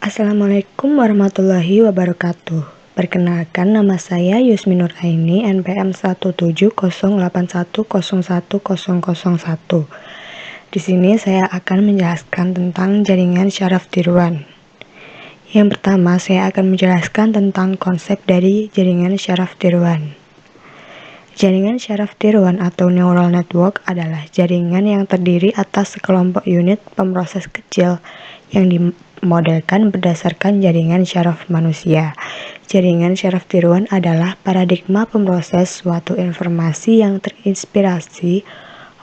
Assalamualaikum warahmatullahi wabarakatuh. Perkenalkan, nama saya Yusmi Nuraini, NPM 17081010101. Di sini saya akan menjelaskan tentang jaringan syaraf tiruan. Yang pertama, saya akan menjelaskan tentang konsep dari jaringan syaraf tiruan. Jaringan syaraf tiruan atau neural network adalah jaringan yang terdiri atas sekelompok unit pemroses kecil yang dimodelkan berdasarkan jaringan syaraf manusia. Jaringan syaraf tiruan adalah paradigma pemroses suatu informasi yang terinspirasi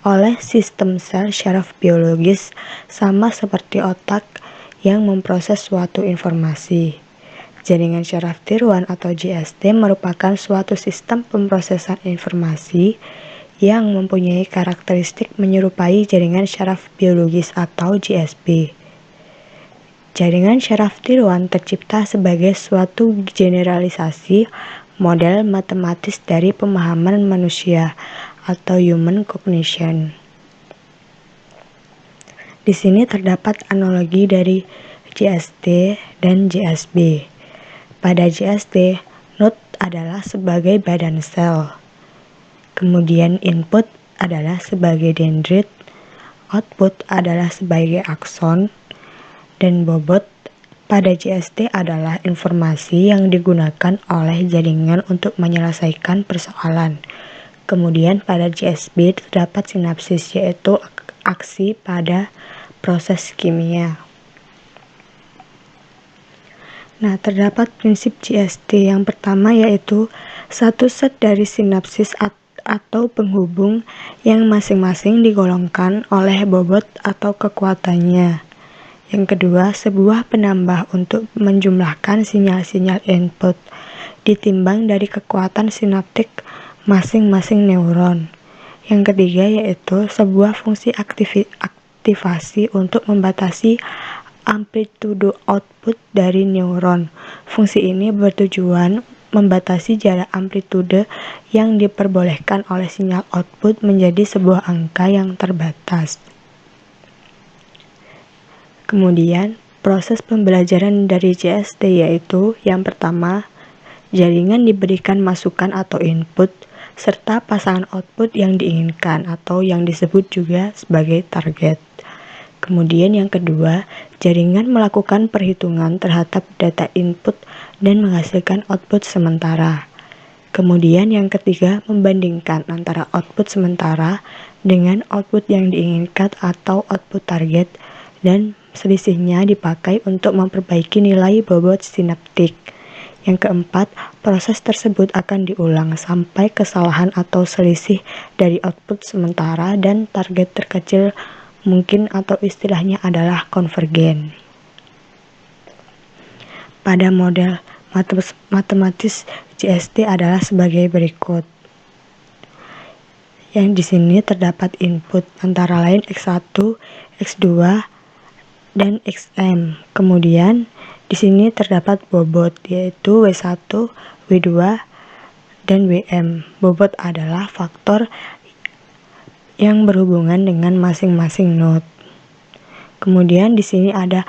oleh sistem sel syaraf biologis, sama seperti otak yang memproses suatu informasi. Jaringan syaraf tiruan atau JST merupakan suatu sistem pemrosesan informasi yang mempunyai karakteristik menyerupai jaringan syaraf biologis atau JSB. Jaringan syaraf tiruan tercipta sebagai suatu generalisasi model matematis dari pemahaman manusia atau human cognition. Di sini terdapat analogi dari JST dan JSB. Pada JST, node adalah sebagai badan sel, kemudian input adalah sebagai dendrit, output adalah sebagai akson, dan bobot pada JST adalah informasi yang digunakan oleh jaringan untuk menyelesaikan persoalan. Kemudian pada JSB terdapat sinapsis, yaitu aksi pada proses kimia. Nah, terdapat prinsip JST yang pertama, yaitu satu set dari sinapsis atau penghubung yang masing-masing digolongkan oleh bobot atau kekuatannya. Yang kedua, sebuah penambah untuk menjumlahkan sinyal-sinyal input ditimbang dari kekuatan sinaptik masing-masing neuron. Yang ketiga, yaitu sebuah fungsi aktivasi untuk membatasi amplitude output dari neuron. Fungsi ini bertujuan membatasi jarak amplitude yang diperbolehkan oleh sinyal output menjadi sebuah angka yang terbatas. Kemudian, proses pembelajaran dari JST yaitu yang pertama, jaringan diberikan masukan atau input, serta pasangan output yang diinginkan atau yang disebut juga sebagai target. Kemudian yang kedua, jaringan melakukan perhitungan terhadap data input dan menghasilkan output sementara. Kemudian yang ketiga, membandingkan antara output sementara dengan output yang diinginkan atau output target, dan selisihnya dipakai untuk memperbaiki nilai bobot sinaptik. Yang keempat, proses tersebut akan diulang sampai kesalahan atau selisih dari output sementara dan target terkecil mungkin, atau istilahnya adalah konvergen. Pada model matematis JST adalah sebagai berikut. Yang di sini terdapat input antara lain X1, X2, dan Xm. Kemudian di sini terdapat bobot, yaitu W1, W2, dan Wm. Bobot adalah faktor yang berhubungan dengan masing-masing node. Kemudian di sini ada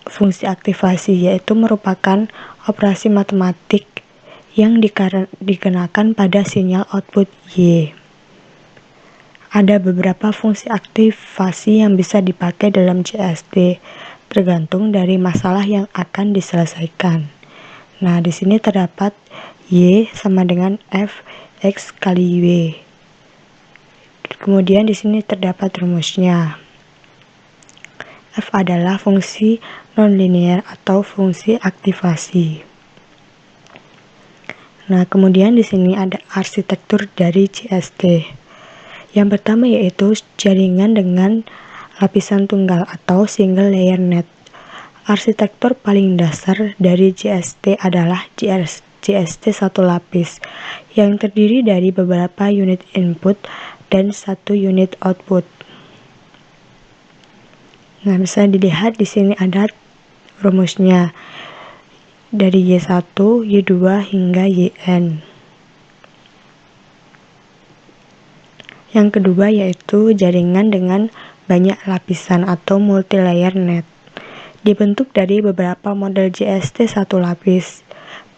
fungsi aktivasi, yaitu merupakan operasi matematik yang dikenakan pada sinyal output Y. Ada beberapa fungsi aktivasi yang bisa dipakai dalam JST, tergantung dari masalah yang akan diselesaikan. Nah, di sini terdapat Y sama dengan F X kali W. Kemudian di sini terdapat rumusnya. F adalah fungsi nonlinear atau fungsi aktivasi. Nah, kemudian di sini ada arsitektur dari JST. Yang pertama yaitu jaringan dengan lapisan tunggal atau single layer net. Arsitektur paling dasar dari JST adalah JST satu lapis yang terdiri dari beberapa unit input dan satu unit output. Nah, bisa dilihat di sini ada rumusnya dari Y1, Y2 hingga YN. Yang kedua yaitu jaringan dengan banyak lapisan atau multi-layer net. dibentuk dari beberapa model JST satu lapis.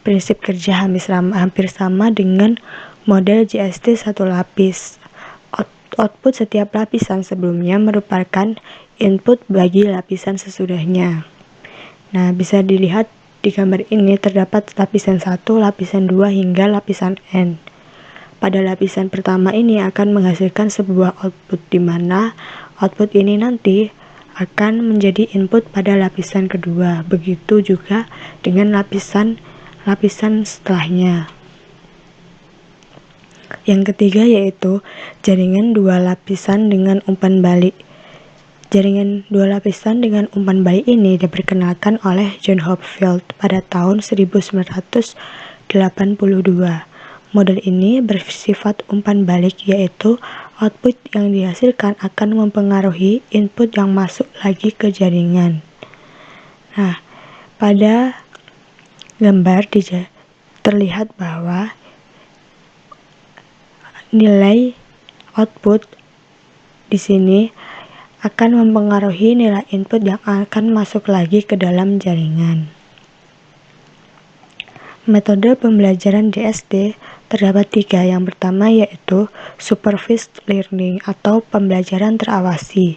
Prinsip kerja hampir sama dengan model JST satu lapis. Output setiap lapisan sebelumnya merupakan input bagi lapisan sesudahnya. Nah, bisa dilihat di gambar ini terdapat lapisan 1, lapisan 2, hingga lapisan N. Pada lapisan pertama ini akan menghasilkan sebuah output di mana output ini nanti akan menjadi input pada lapisan kedua. Begitu juga dengan lapisan setelahnya. Yang ketiga yaitu jaringan dua lapisan dengan umpan balik. Jaringan dua lapisan dengan umpan balik ini diperkenalkan oleh John Hopfield pada tahun 1982. Model ini bersifat umpan balik, yaitu output yang dihasilkan akan mempengaruhi input yang masuk lagi ke jaringan. Nah, pada gambar terlihat bahwa nilai output di sini akan mempengaruhi nilai input yang akan masuk lagi ke dalam jaringan. Metode pembelajaran JST terdapat 3. Yang pertama yaitu supervised learning atau pembelajaran terawasi.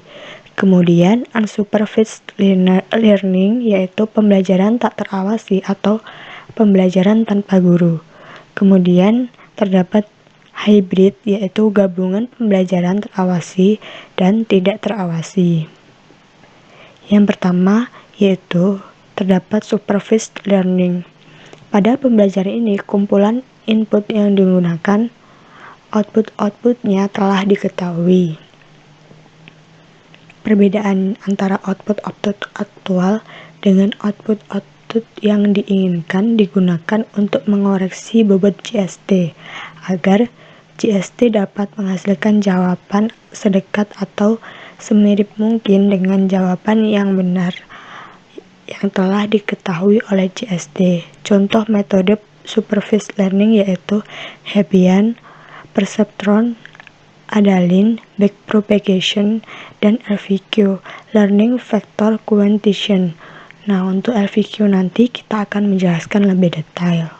Kemudian unsupervised learning yaitu pembelajaran tak terawasi atau pembelajaran tanpa guru. Kemudian terdapat hybrid yaitu gabungan pembelajaran terawasi dan tidak terawasi. Yang pertama yaitu terdapat supervised learning. Pada pembelajaran ini, kumpulan input yang digunakan output-outputnya telah diketahui. Perbedaan antara output-output aktual dengan output-output yang diinginkan digunakan untuk mengoreksi bobot JST agar JST dapat menghasilkan jawaban sedekat atau semirip mungkin dengan jawaban yang benar yang telah diketahui oleh JST. Contoh metode supervised learning yaitu Hebbian, perceptron, Adalin, backpropagation, dan LVQ, learning vector quantization. Nah, untuk LVQ nanti kita akan menjelaskan lebih detail.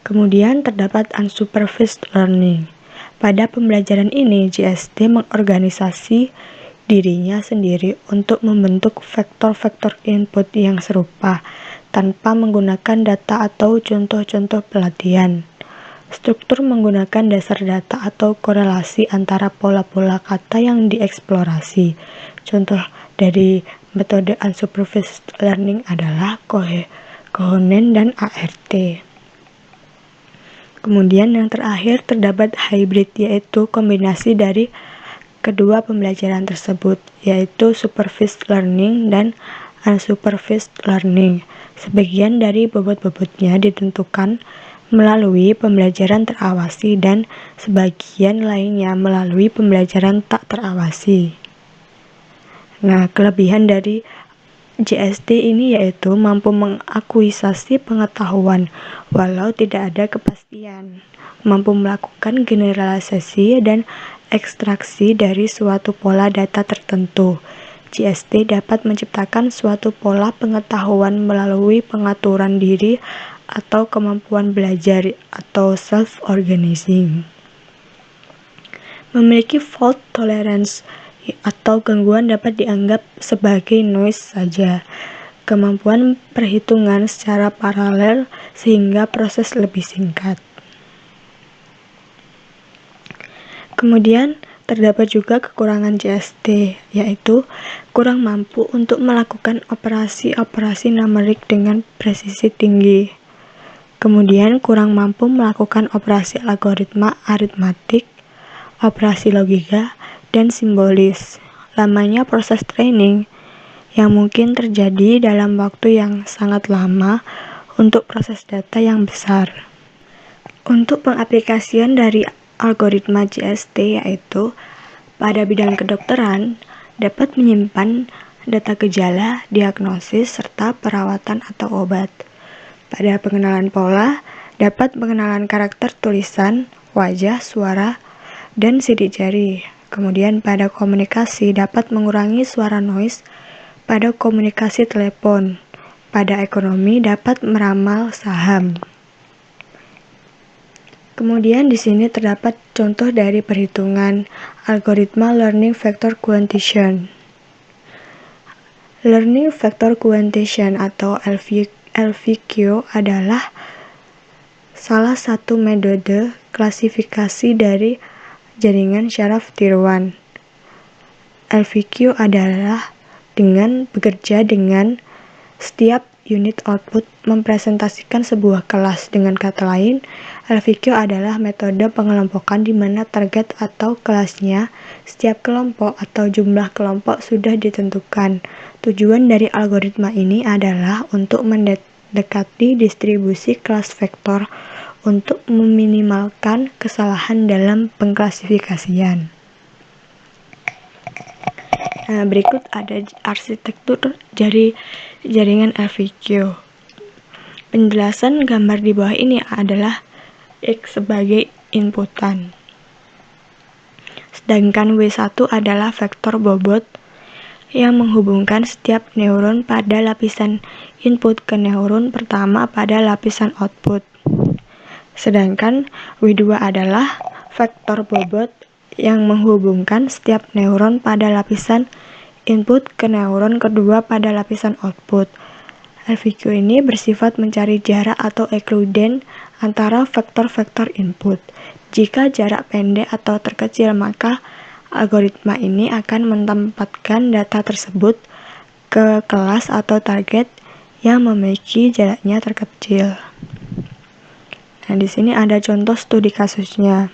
Kemudian terdapat unsupervised learning. Pada pembelajaran ini, JST mengorganisasi dirinya sendiri untuk membentuk vektor-vektor input yang serupa tanpa menggunakan data atau contoh-contoh pelatihan. Struktur menggunakan dasar data atau korelasi antara pola-pola kata yang dieksplorasi. Contoh dari metode unsupervised learning adalah Kohonen dan ART. Kemudian yang terakhir terdapat hybrid yaitu kombinasi dari kedua pembelajaran tersebut, yaitu supervised learning dan unsupervised learning. Sebagian dari bobot-bobotnya ditentukan melalui pembelajaran terawasi dan sebagian lainnya melalui pembelajaran tak terawasi. Nah, kelebihan dari JST ini yaitu mampu mengakuisasi pengetahuan walau tidak ada kepastian, mampu melakukan generalisasi dan ekstraksi dari suatu pola data tertentu. JST dapat menciptakan suatu pola pengetahuan melalui pengaturan diri atau kemampuan belajar atau self-organizing. Memiliki fault tolerance atau gangguan dapat dianggap sebagai noise saja. Kemampuan perhitungan secara paralel sehingga proses lebih singkat. Kemudian terdapat juga kekurangan JST, yaitu kurang mampu untuk melakukan operasi-operasi numerik dengan presisi tinggi. Kemudian kurang mampu melakukan operasi algoritma aritmatik, operasi logika, dan simbolis. Lamanya proses training yang mungkin terjadi dalam waktu yang sangat lama untuk proses data yang besar. Untuk pengaplikasian dari algoritma JST yaitu pada bidang kedokteran dapat menyimpan data gejala, diagnosis, serta perawatan atau obat. Pada pengenalan pola dapat pengenalan karakter tulisan, wajah, suara, dan sidik jari. Kemudian pada komunikasi dapat mengurangi suara noise pada komunikasi telepon. Pada ekonomi dapat meramal saham. Kemudian di sini terdapat contoh dari perhitungan algoritma Learning Factor Quantition. Learning Factor Quantition atau LVQ adalah salah satu metode klasifikasi dari jaringan syaraf tiruan. LVQ adalah dengan bekerja dengan setiap unit output mempresentasikan sebuah kelas. Dengan kata lain, LVQ adalah metode pengelompokan di mana target atau kelasnya setiap kelompok atau jumlah kelompok sudah ditentukan. Tujuan dari algoritma ini adalah untuk mendekati distribusi kelas vektor untuk meminimalkan kesalahan dalam pengklasifikasian. Nah, berikut ada arsitektur dari jaringan LVQ. Penjelasan gambar di bawah ini adalah X sebagai inputan. Sedangkan W1 adalah vektor bobot yang menghubungkan setiap neuron pada lapisan input ke neuron pertama pada lapisan output. Sedangkan W2 adalah vektor bobot yang menghubungkan setiap neuron pada lapisan input ke neuron kedua pada lapisan output. LVQ ini bersifat mencari jarak atau ekluden antara vektor-vektor input. Jika jarak pendek atau terkecil, maka algoritma ini akan menempatkan data tersebut ke kelas atau target yang memiliki jaraknya terkecil. Nah, di sini ada contoh studi kasusnya.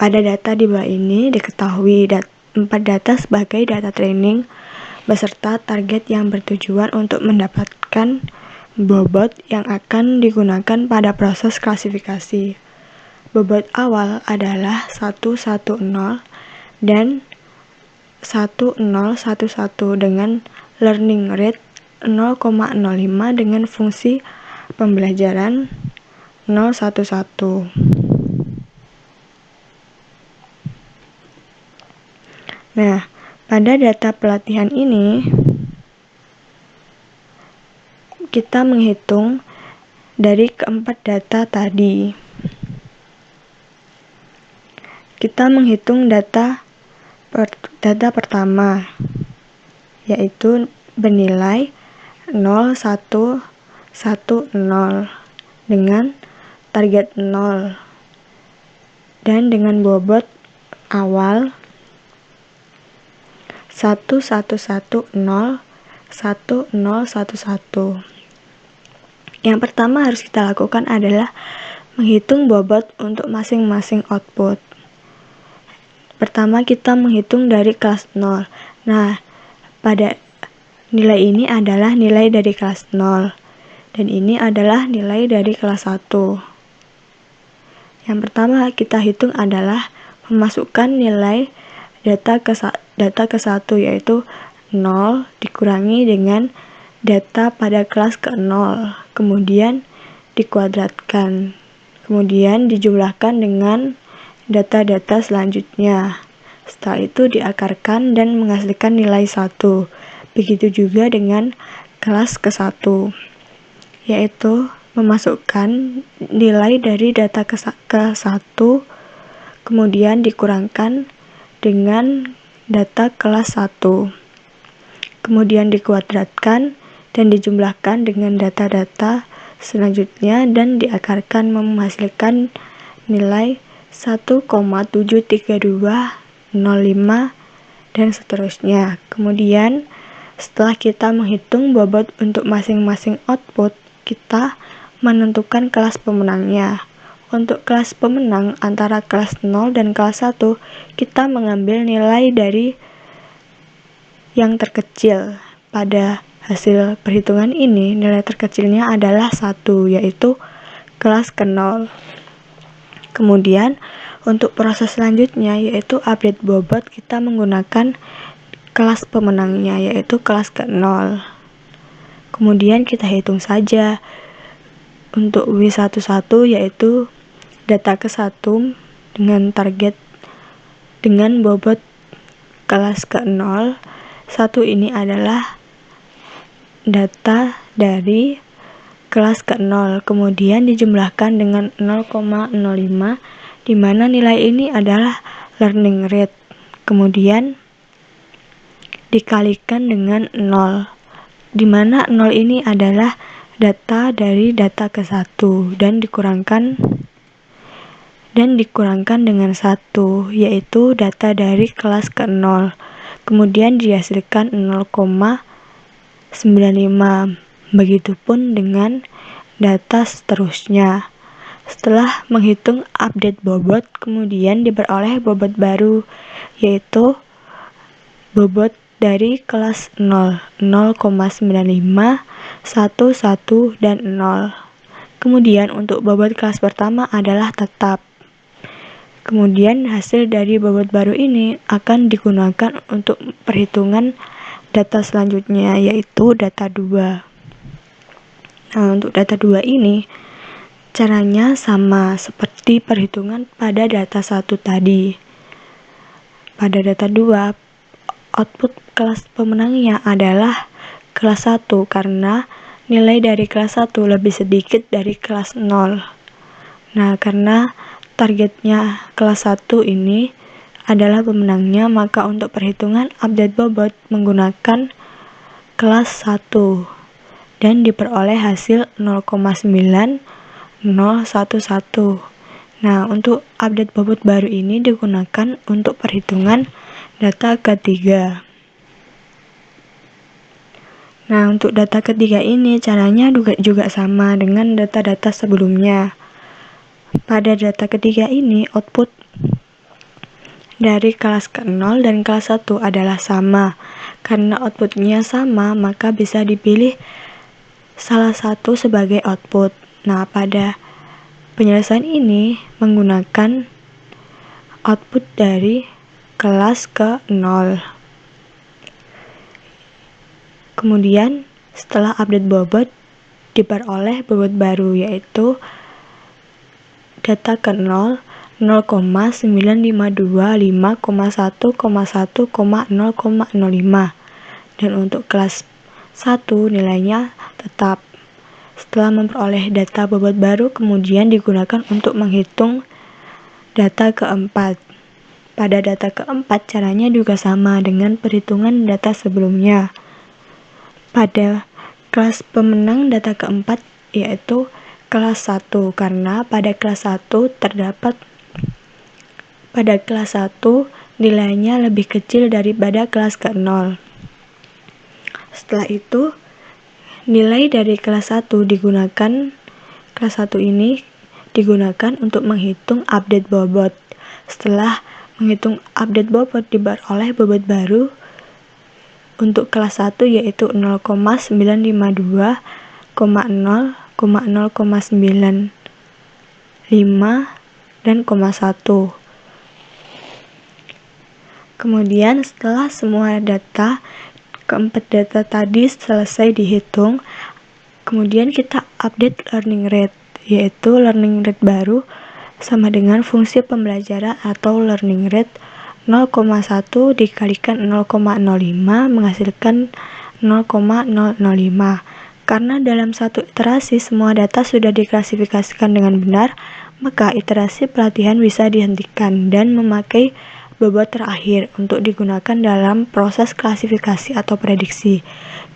Pada data di bawah ini diketahui 4 data sebagai data training beserta target yang bertujuan untuk mendapatkan bobot yang akan digunakan pada proses klasifikasi. Bobot awal adalah 110 dan 1011 dengan learning rate 0,05 dengan fungsi pembelajaran 0,11. Nah, pada data pelatihan ini kita menghitung dari keempat data tadi. Kita menghitung data pertama, yaitu bernilai 0,110 dengan target 0 dan dengan bobot awal 1,110,1011. Yang pertama harus kita lakukan adalah menghitung bobot untuk masing-masing output. Pertama kita menghitung dari kelas 0. Nah, pada nilai ini adalah nilai dari kelas 0 dan ini adalah nilai dari kelas 1. Yang pertama kita hitung adalah memasukkan nilai data ke 1, yaitu 0 dikurangi dengan data pada kelas ke-0, kemudian dikuadratkan, kemudian dijumlahkan dengan data-data selanjutnya. Setelah itu diakarkan dan menghasilkan nilai 1. Begitu juga dengan kelas ke-1, yaitu memasukkan nilai dari data ke-1, kemudian dikurangkan dengan data kelas 1, kemudian dikuadratkan dan dijumlahkan dengan data-data selanjutnya dan diakarkan menghasilkan nilai 1,73205 dan seterusnya. Kemudian setelah kita menghitung bobot untuk masing-masing output, kita menentukan kelas pemenangnya. Untuk kelas pemenang antara kelas 0 dan kelas 1, kita mengambil nilai dari yang terkecil. Pada hasil perhitungan ini, nilai terkecilnya adalah 1, yaitu kelas ke-0. Kemudian, untuk proses selanjutnya, yaitu update bobot, kita menggunakan kelas pemenangnya, yaitu kelas ke-0. Kemudian kita hitung saja untuk W11, yaitu data ke-1 dengan target dengan bobot kelas ke-0 1 ini adalah data dari kelas ke-0, kemudian dijumlahkan dengan 0,05, di mana nilai ini adalah learning rate, kemudian dikalikan dengan 0, di mana 0 ini adalah data dari data ke-1 dan dikurangkan dengan 1, yaitu data dari kelas ke-0, kemudian dihasilkan 0,95. Begitupun dengan data seterusnya. Setelah menghitung update bobot, kemudian diperoleh bobot baru, yaitu bobot dari kelas 0, 0,95, 1, 1, dan 0. Kemudian untuk bobot kelas pertama adalah tetap. Kemudian hasil dari bobot baru ini akan digunakan untuk perhitungan data selanjutnya, yaitu data 2. Nah, untuk data 2 ini caranya sama seperti perhitungan pada data 1 tadi. Pada data 2, output kelas pemenangnya adalah kelas 1 karena nilai dari kelas 1 lebih sedikit dari kelas 0. Nah, karena targetnya kelas 1 ini adalah pemenangnya, maka untuk perhitungan update bobot menggunakan kelas 1 dan diperoleh hasil 0,9011. Nah, untuk update bobot baru ini digunakan untuk perhitungan data ketiga. Nah, untuk data ketiga ini caranya juga sama dengan data-data sebelumnya. Pada data ketiga ini, output dari kelas ke-0 dan kelas 1 adalah sama. Karena outputnya sama, maka bisa dipilih salah satu sebagai output. Nah, pada penyelesaian ini menggunakan output dari kelas ke-0. Kemudian setelah update bobot diperoleh bobot baru, yaitu data ke-0 0,9525,1,1,0,05, dan untuk kelas 1 nilainya tetap. Setelah memperoleh data bobot baru, kemudian digunakan untuk menghitung data keempat. Pada data keempat caranya juga sama dengan perhitungan data sebelumnya. Pada kelas pemenang data keempat yaitu kelas 1, karena pada kelas 1 nilainya lebih kecil daripada kelas ke-0. Setelah itu nilai dari kelas 1 ini digunakan untuk menghitung update bobot. Setelah menghitung update bobot diperoleh bobot baru untuk kelas 1 yaitu 0,952,0,095 dan 0,1. Kemudian setelah semua keempat data tadi selesai dihitung, kemudian kita update learning rate, yaitu learning rate baru sama dengan fungsi pembelajaran atau learning rate 0,1 dikalikan 0,05 menghasilkan 0,005. Karena dalam satu iterasi semua data sudah diklasifikasikan dengan benar, maka iterasi pelatihan bisa dihentikan dan memakai bobot terakhir untuk digunakan dalam proses klasifikasi atau prediksi.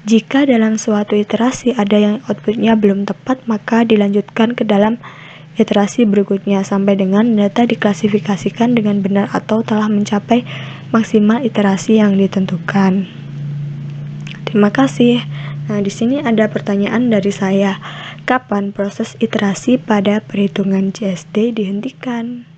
Jika dalam suatu iterasi ada yang outputnya belum tepat, maka dilanjutkan ke dalam iterasi berikutnya sampai dengan data diklasifikasikan dengan benar atau telah mencapai maksimal iterasi yang ditentukan. Terima kasih. Nah, di sini ada pertanyaan dari saya. Kapan proses iterasi pada perhitungan CSD dihentikan?